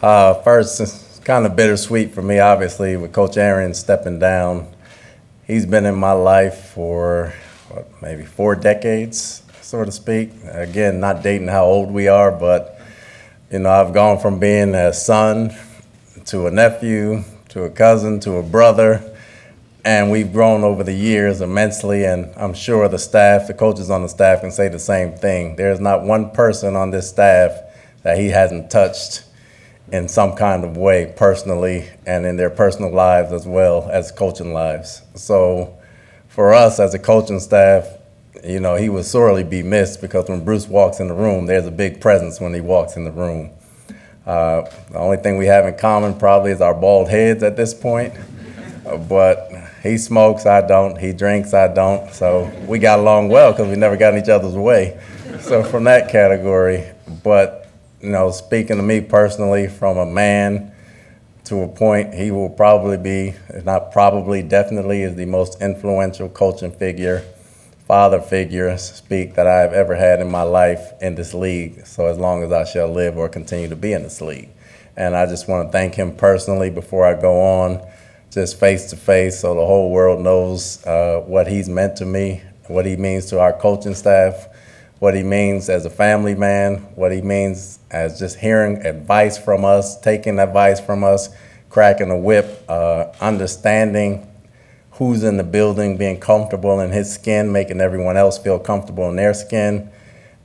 First, it's kind of bittersweet for me, obviously, with Coach Arians stepping down. He's been in my life for, maybe 4 decades, so to speak. Again, not dating how old we are, but, I've gone from being a son to a nephew, to a cousin, to a brother, and we've grown over the years immensely, and I'm sure the coaches on the staff can say the same thing. There's not one person on this staff that he hasn't touched in some kind of way personally and in their personal lives as well as coaching lives. So for us as a coaching staff, he will sorely be missed because when Bruce walks in the room, there's a big presence when he walks in the room. The only thing we have in common probably is our bald heads at this point, but he smokes, I don't. He drinks, I don't. So we got along well because we never got in each other's way. So from that category, but speaking to me personally, from a man to a point, he will probably be, if not probably, definitely is the most influential coaching figure, father figure, that I have ever had in my life in this league. So as long as I shall live or continue to be in this league. And I just want to thank him personally before I go on, just face to face, so the whole world knows what he's meant to me, what he means to our coaching staff, what he means as a family man, what he means as just hearing advice from us, taking advice from us, cracking a whip, understanding who's in the building, being comfortable in his skin, making everyone else feel comfortable in their skin,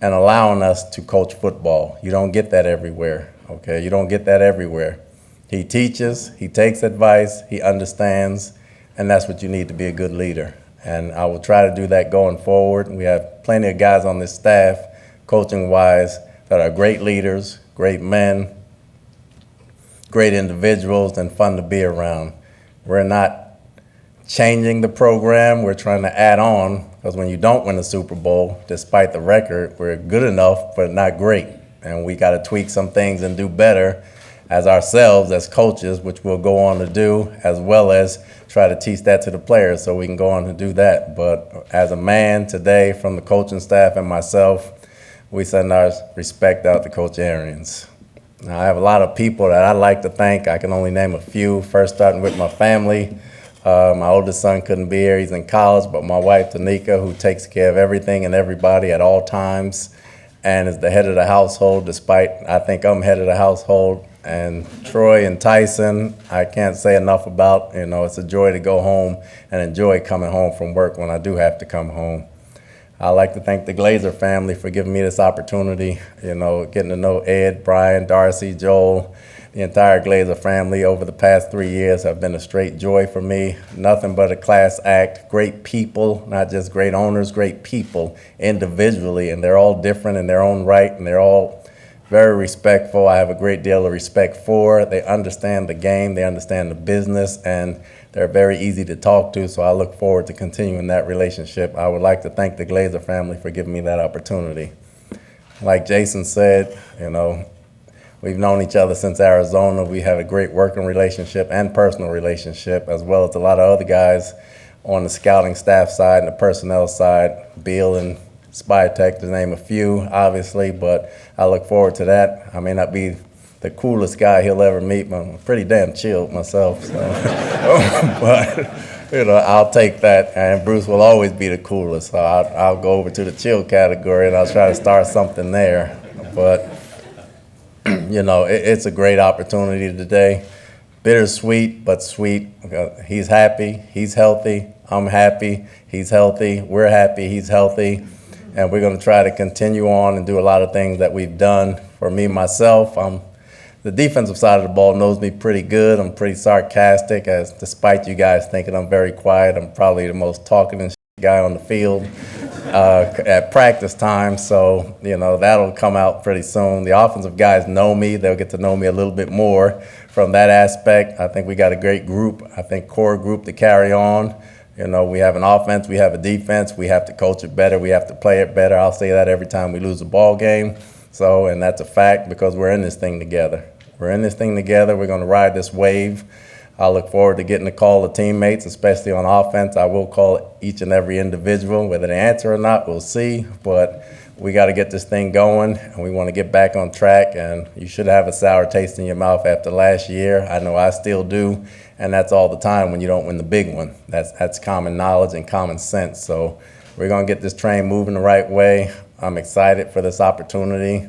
and allowing us to coach football. You don't get that everywhere, okay? You don't get that everywhere. He teaches, he takes advice, he understands, and that's what you need to be a good leader. And I will try to do that going forward. We have plenty of guys on this staff, coaching-wise, that are great leaders, great men, great individuals, and fun to be around. We're not changing the program. We're trying to add on, because when you don't win the Super Bowl, despite the record, we're good enough, but not great. And we got to tweak some things and do better as ourselves, as coaches, which we'll go on to do, as well as try to teach that to the players so we can go on to do that. But as a man today, from the coaching staff and myself, we send our respect out to Coach Arians. Now, I have a lot of people that I'd like to thank. I can only name a few. First, starting with my family. My oldest son couldn't be here. He's in college, but my wife, Tanika, who takes care of everything and everybody at all times and is the head of the household, despite I think I'm head of the household. And Troy and Tyson, I can't say enough about. It's a joy to go home and enjoy coming home from work when I do have to come home. I'd like to thank the Glazer family for giving me this opportunity, getting to know Ed, Brian, Darcy, Joel, the entire Glazer family over the past 3 years have been a straight joy for me. Nothing but a class act. Great people, not just great owners, great people individually, and they're all different in their own right, and they're all very respectful. I have a great deal of respect for. They understand the game, they understand the business, and they're very easy to talk to, so I look forward to continuing that relationship. I would like to thank the Glazer family for giving me that opportunity. Like Jason said, we've known each other since Arizona. We have a great working relationship and personal relationship, as well as a lot of other guys on the scouting staff side and the personnel side, Beal and Spytech, to name a few, obviously, but I look forward to that. I may not be the coolest guy he'll ever meet, but I'm pretty damn chilled myself. So. But, I'll take that, and Bruce will always be the coolest, so I'll go over to the chill category, and I'll try to start something there. But, it's a great opportunity today. Bittersweet, but sweet. He's happy, he's healthy, I'm happy, he's healthy, we're happy, he's healthy. And we're going to try to continue on and do a lot of things that we've done. For me, myself, the defensive side of the ball knows me pretty good. I'm pretty sarcastic, as despite you guys thinking I'm very quiet, I'm probably the most talking and guy on the field at practice time. So, that'll come out pretty soon. The offensive guys know me. They'll get to know me a little bit more from that aspect. I think we got a great group, core group to carry on. We have an offense, we have a defense, we have to coach it better, we have to play it better. I'll say that every time we lose a ball game. So, and that's a fact because we're in this thing together. We're in this thing together. We're going to ride this wave. I look forward to getting to call the teammates, especially on offense. I will call each and every individual. Whether they answer or not, we'll see. But we got to get this thing going, and we want to get back on track. And you should have a sour taste in your mouth after last year. I know I still do, and that's all the time when you don't win the big one. That's common knowledge and common sense. So we're going to get this train moving the right way. I'm excited for this opportunity.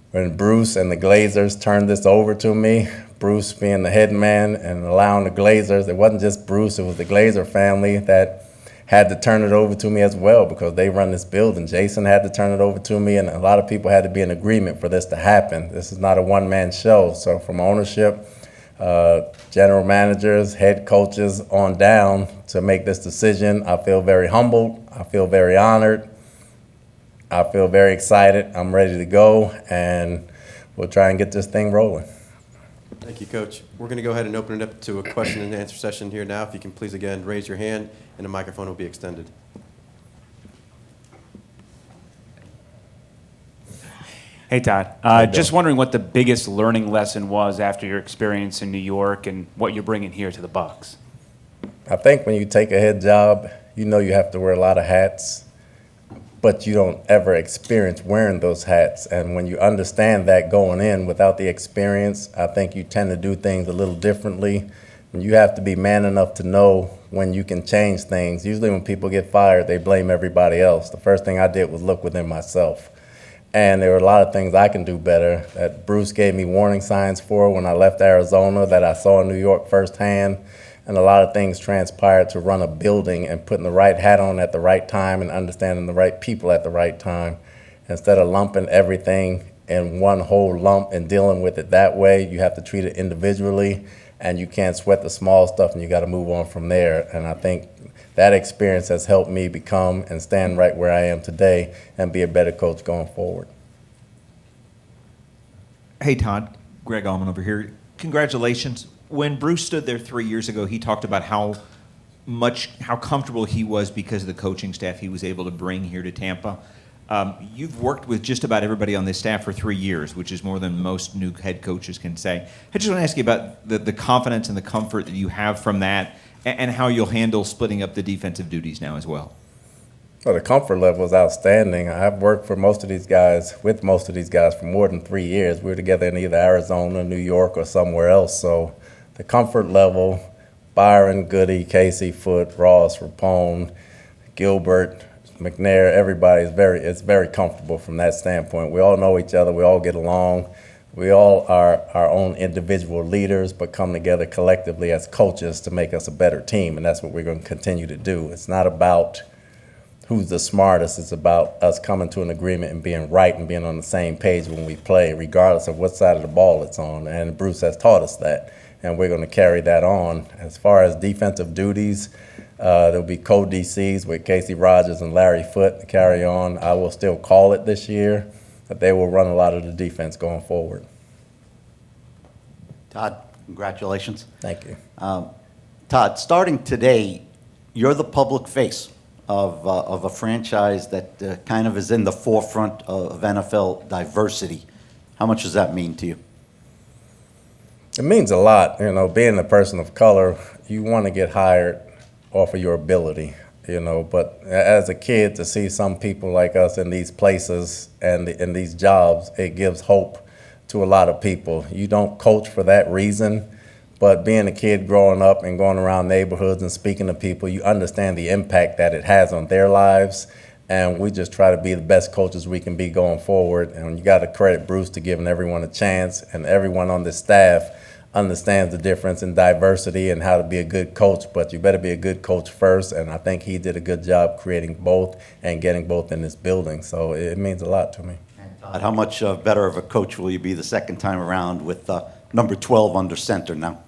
When Bruce and the Glazers turned this over to me, Bruce being the head man and allowing the Glazers, it wasn't just Bruce, it was the Glazer family that had to turn it over to me as well, because they run this building. Jason had to turn it over to me, and a lot of people had to be in agreement for this to happen. This is not a one-man show. So from ownership, general managers, head coaches on down to make this decision, I feel very humbled. I feel very honored. I feel very excited. I'm ready to go, and we'll try and get this thing rolling. Thank you, Coach. We're going to go ahead and open it up to a question and answer session here now. If you can please, again, raise your hand, and a microphone will be extended. Hey, Todd. Just wondering what the biggest learning lesson was after your experience in New York and what you're bringing here to the Bucs. I think when you take a head job, you know you have to wear a lot of hats, but you don't ever experience wearing those hats. And when you understand that going in without the experience, I think you tend to do things a little differently. And you have to be man enough to know when you can change things. Usually when people get fired, they blame everybody else. The first thing I did was look within myself. And there were a lot of things I can do better that Bruce gave me warning signs for when I left Arizona, that I saw in New York firsthand. And a lot of things transpired to run a building and putting the right hat on at the right time and understanding the right people at the right time. Instead of lumping everything in one whole lump and dealing with it that way, you have to treat it individually, and you can't sweat the small stuff, and you got to move on from there. And I think that experience has helped me become and stand right where I am today and be a better coach going forward. Hey, Todd. Greg Allman over here. Congratulations. When Bruce stood there 3 years ago, he talked about how comfortable he was because of the coaching staff he was able to bring here to Tampa. You've worked with just about everybody on this staff for 3 years, which is more than most new head coaches can say. I just want to ask you about the confidence and the comfort that you have from that, and how you'll handle splitting up the defensive duties now as well. Well, the comfort level is outstanding. I've worked with most of these guys for more than 3 years. We were together in either Arizona, New York, or somewhere else. So the comfort level, Byron, Goody, Casey, Foote, Ross, Rapone, Gilbert, McNair, everybody is very comfortable from that standpoint. We all know each other. We all get along. We all are our own individual leaders, but come together collectively as coaches to make us a better team, and that's what we're going to continue to do. It's not about who's the smartest. It's about us coming to an agreement and being right and being on the same page when we play, regardless of what side of the ball it's on, and Bruce has taught us that, and we're going to carry that on. As far as defensive duties, there'll be co-DCs with Casey Rogers and Larry Foote to carry on. I will still call it this year, but they will run a lot of the defense going forward. Todd, congratulations. Thank you. Todd, starting today, you're the public face of a franchise that kind of is in the forefront of NFL diversity. How much does that mean to you? It means a lot. You know, being a person of color, you want to get hired off of your ability, you know, but as a kid, to see some people like us in these places and in these jobs, it gives hope to a lot of people. You don't coach for that reason, but being a kid growing up and going around neighborhoods and speaking to people, you understand the impact that it has on their lives, and we just try to be the best coaches we can be going forward. And you got to credit Bruce to giving everyone a chance, and everyone on this staff understands the difference in diversity and how to be a good coach, but you better be a good coach first, and I think he did a good job creating both and getting both in this building, so it means a lot to me. Todd, how much better of a coach will you be the second time around with number 12 under center now?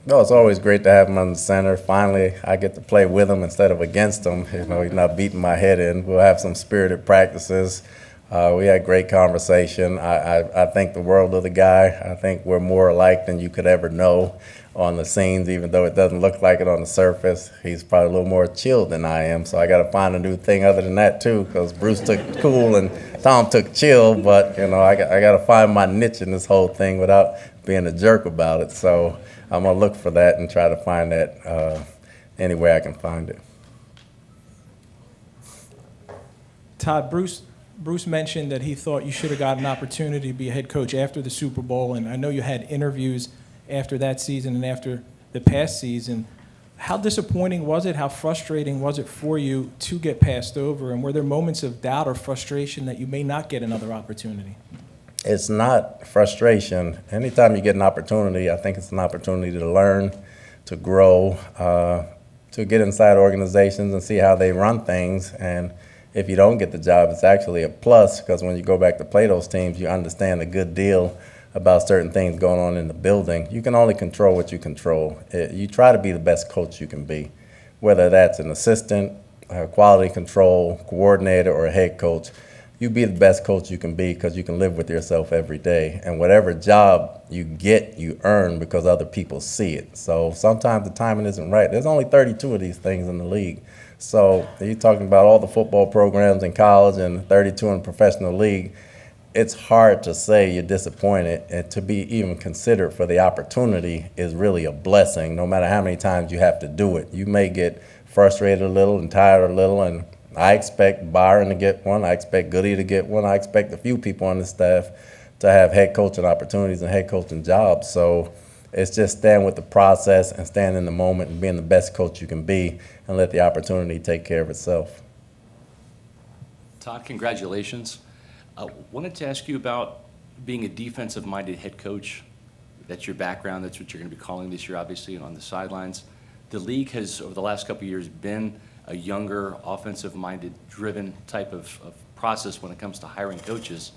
No, it's always great to have him under center. Finally, I get to play with him instead of against him. You know, he's not beating my head in. We'll have some spirited practices. We had great conversation. I think the world of the guy. I think we're more alike than you could ever know on the scenes, even though it doesn't look like it on the surface. He's probably a little more chilled than I am, so I got to find a new thing other than that too, because Bruce took cool and Tom took chill, but you know, I got to find my niche in this whole thing without being a jerk about it. So I'm going to look for that and try to find that any way I can find it. Todd, Bruce Bruce mentioned that he thought you should have got an opportunity to be a head coach after the Super Bowl, and I know you had interviews after that season and after the past season. How disappointing was it? How frustrating was it for you to get passed over? And were there moments of doubt or frustration that you may not get another opportunity? It's not frustration. Anytime you get an opportunity, I think it's an opportunity to learn, to grow, to get inside organizations and see how they run things. And if you don't get the job, it's actually a plus, because when you go back to play those teams, you understand a good deal about certain things going on in the building. You can only control what you control. You try to be the best coach you can be, whether that's an assistant, quality control, coordinator, or a head coach. You be the best coach you can be, because you can live with yourself every day. And whatever job you get, you earn because other people see it. So sometimes the timing isn't right. There's only 32 of these things in the league. So you're talking about all the football programs in college and 32 in the professional league. It's hard to say you're disappointed, and to be even considered for the opportunity is really a blessing, no matter how many times you have to do it. You may get frustrated a little and tired a little, and I expect Byron to get one, I expect Goody to get one, I expect a few people on the staff to have head coaching opportunities and head coaching jobs. So it's just staying with the process and staying in the moment and being the best coach you can be, and let the opportunity take care of itself. Todd, congratulations. Wanted to ask you about being a defensive-minded head coach. That's your background. That's what you're going to be calling this year, obviously, and on the sidelines. The league has, over the last couple of years, been a younger, offensive-minded, driven type of process when it comes to hiring coaches.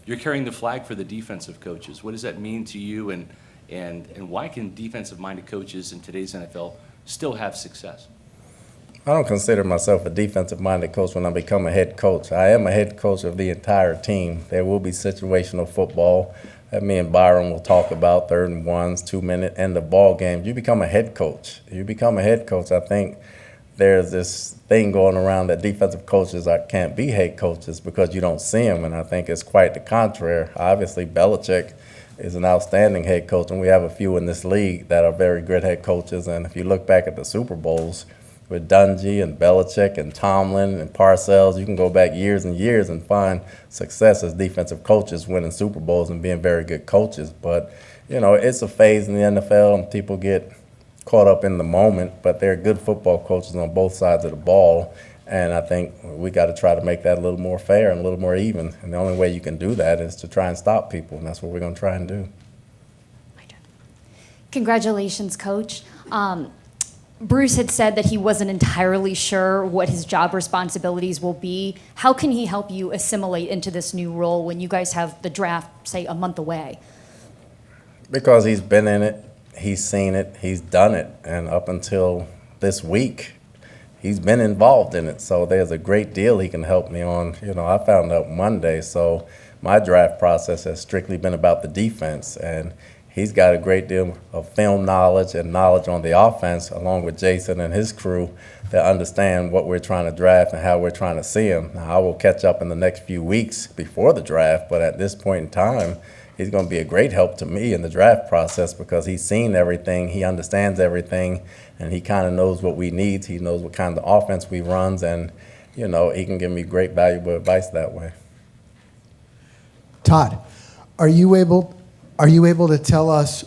You're carrying the flag for the defensive coaches. What does that mean to you, and why can defensive-minded coaches in today's NFL still have success? I don't consider myself a defensive-minded coach when I become a head coach. I am a head coach of the entire team. There will be situational football that me and Byron will talk about, 3rd and 1s, 2-minute end of ball games. You become a head coach. You become a head coach. I think there's this thing going around that defensive coaches can't be head coaches because you don't see them, and I think it's quite the contrary. Obviously, Belichick is an outstanding head coach, and we have a few in this league that are very good head coaches. And if you look back at the Super Bowls, with Dungy and Belichick and Tomlin and Parcells, you can go back years and years and find success as defensive coaches winning Super Bowls and being very good coaches. But, you know, it's a phase in the NFL and people get caught up in the moment, but they're good football coaches on both sides of the ball. And I think we got to try to make that a little more fair and a little more even. And the only way you can do that is to try and stop people, and that's what we're going to try and do. Congratulations, Coach. Bruce had said that he wasn't entirely sure what his job responsibilities will be. How can he help you assimilate into this new role when you guys have the draft, say, a month away? Because he's been in it, he's seen it, he's done it, and up until this week, he's been involved in it. So there's a great deal he can help me on. You know, I found out Monday, so my draft process has strictly been about the defense, and he's got a great deal of film knowledge and knowledge on the offense, along with Jason and his crew, that understand what we're trying to draft and how we're trying to see him. Now, I will catch up in the next few weeks before the draft, but at this point in time, he's going to be a great help to me in the draft process because he's seen everything, he understands everything, and he kind of knows what we need. He knows what kind of offense we runs, and, you know, he can give me great, valuable advice that way. Todd, are you able to tell us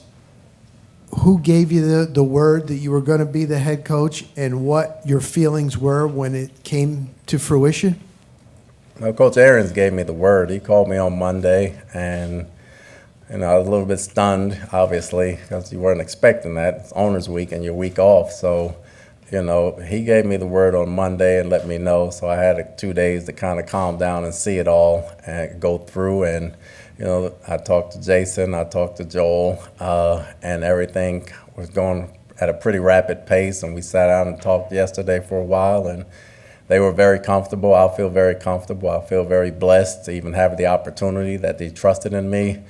who gave you the word that you were going to be the head coach and what your feelings were when it came to fruition? Well, Coach Arians gave me the word. He called me on Monday, and I was a little bit stunned, obviously, because you weren't expecting that. It's Owners Week and your week off. So, he gave me the word on Monday and let me know. So I had 2 days to kind of calm down and see it all and go through. And I talked to Jason, I talked to Joel, and everything was going at a pretty rapid pace. And we sat down and talked yesterday for a while, and they were very comfortable. I feel very comfortable. I feel very blessed to even have the opportunity that they trusted in me.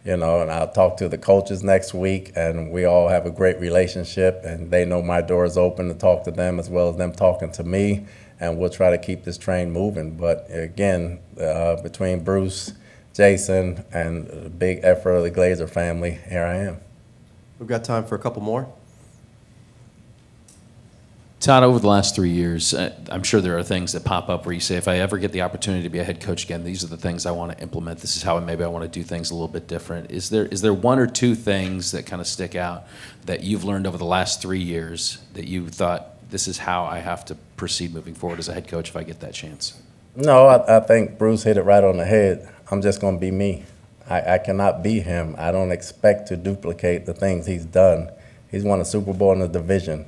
And I'll talk to the coaches next week, and we all have a great relationship, and they know my door is open to talk to them as well as them talking to me, and we'll try to keep this train moving. But again, between Bruce, Jason, and the big effort of the Glazer family, here I am. We've got time for a couple more. Todd, over the last 3 years, I'm sure there are things that pop up where you say, if I ever get the opportunity to be a head coach again, these are the things I want to implement. This is how maybe I want to do things a little bit different. Is there one or two things that kind of stick out that you've learned over the last 3 years that you thought, this is how I have to proceed moving forward as a head coach if I get that chance? No, I think Bruce hit it right on the head. I'm just going to be me. I cannot be him. I don't expect to duplicate the things he's done. He's won a Super Bowl in the division.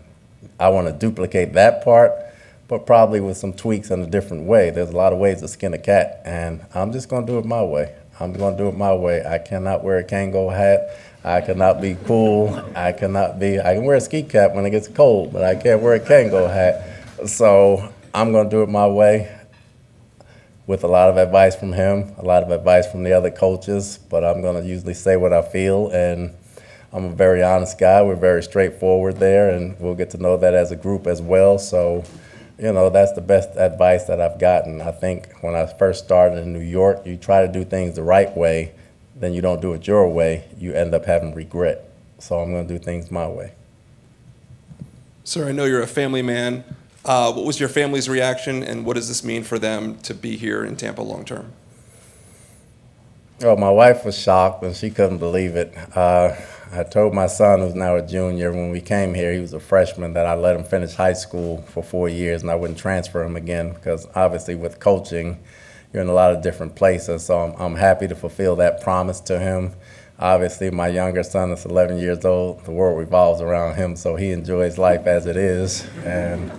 I want to duplicate that part, but probably with some tweaks in a different way. There's a lot of ways to skin a cat, and I'm just going to do it my way. I'm going to do it my way. I cannot wear a Kango hat. I cannot be cool. I can wear a ski cap when it gets cold, but I can't wear a Kango hat. So I'm going to do it my way with a lot of advice from him, a lot of advice from the other coaches, but I'm going to usually say what I feel, and I'm a very honest guy. We're very straightforward there, and we'll get to know that as a group as well. So, that's the best advice that I've gotten. I think when I first started in New York, you try to do things the right way, then you don't do it your way, you end up having regret. So I'm going to do things my way. Sir, I know you're a family man. What was your family's reaction, and what does this mean for them to be here in Tampa long term? Well, my wife was shocked, and she couldn't believe it. I told my son, who's now a junior, when we came here, he was a freshman, that I let him finish high school for 4 years and I wouldn't transfer him again because obviously with coaching, you're in a lot of different places. So I'm happy to fulfill that promise to him. Obviously, my younger son is 11 years old. The world revolves around him, so he enjoys life as it is. And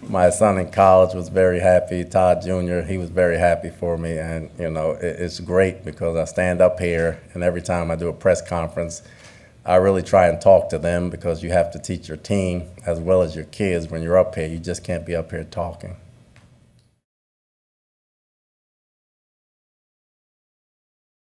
my son in college was very happy. Todd Jr., he was very happy for me. And, it's great because I stand up here, and every time I do a press conference, I really try and talk to them because you have to teach your team as well as your kids when you're up here. You just can't be up here talking.